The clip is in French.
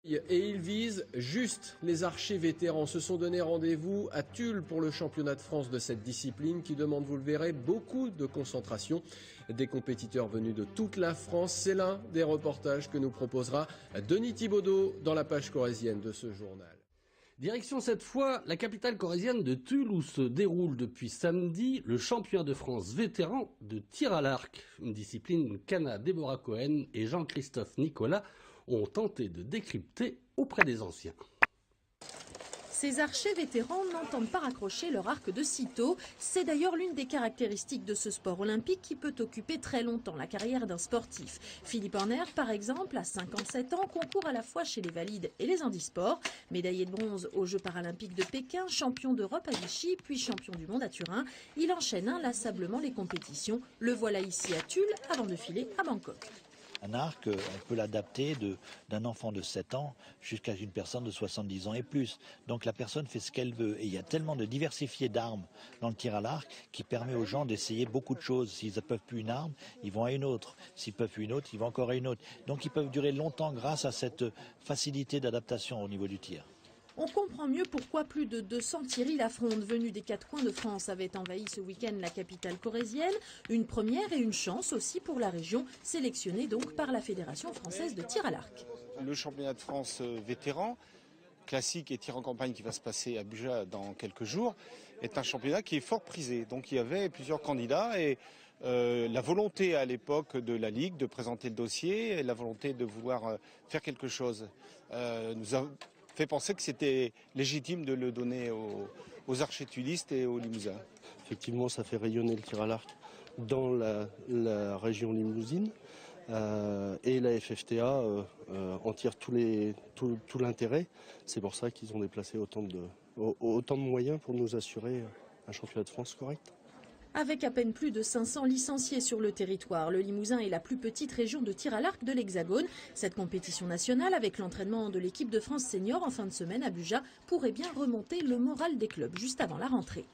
Et ils visent juste. Les archers vétérans se sont donné rendez-vous à Tulle pour le championnat de France de cette discipline qui demande, vous le verrez, beaucoup de concentration. Des compétiteurs venus de toute la France, c'est l'un des reportages que nous proposera Denis Thibaudot dans la page corrézienne de ce journal. Direction cette fois la capitale corrézienne de Tulle où se déroule depuis samedi le championnat de France vétéran de tir à l'arc, une discipline qu'Anna Déborah Cohen et Jean-Christophe Nicolas ont tenté de décrypter auprès des anciens. Ces archers vétérans n'entendent pas raccrocher leur arc de sitôt. C'est d'ailleurs l'une des caractéristiques de ce sport olympique qui peut occuper très longtemps la carrière d'un sportif. Philippe Horner, par exemple, à 57 ans, concourt à la fois chez les valides et les handisports. Médaillé de bronze aux Jeux paralympiques de Pékin, champion d'Europe à Vichy, puis champion du monde à Turin. Il enchaîne inlassablement les compétitions. Le voilà ici à Tulle avant de filer à Bangkok. Un arc, on peut l'adapter d'un enfant de 7 ans jusqu'à une personne de 70 ans et plus. Donc la personne fait ce qu'elle veut. Et il y a tellement de diversifiés d'armes dans le tir à l'arc qui permet aux gens d'essayer beaucoup de choses. S'ils ne peuvent plus une arme, ils vont à une autre. S'ils ne peuvent plus une autre, ils vont encore à une autre. Donc ils peuvent durer longtemps grâce à cette facilité d'adaptation au niveau du tir. On comprend mieux pourquoi plus de 200 Thierry Lafronde venus des 4 coins de France avaient envahi ce week-end la capitale corrézienne. Une première et une chance aussi pour la région, sélectionnée donc par la Fédération française de tir à l'arc. Le championnat de France vétéran, classique et tir en campagne qui va se passer à Buja dans quelques jours, est un championnat qui est fort prisé. Donc il y avait plusieurs candidats et la volonté à l'époque de la Ligue de présenter le dossier et la volonté de vouloir faire quelque chose nous a fait penser que c'était légitime de le donner aux archétulistes et aux Limousins. Effectivement, ça fait rayonner le tir à l'arc dans la région limousine et la FFTA en tire tout l'intérêt. C'est pour ça qu'ils ont déplacé autant de moyens pour nous assurer un championnat de France correct. Avec à peine plus de 500 licenciés sur le territoire, le Limousin est la plus petite région de tir à l'arc de l'Hexagone. Cette compétition nationale, avec l'entraînement de l'équipe de France senior en fin de semaine à Buja, pourrait bien remonter le moral des clubs juste avant la rentrée.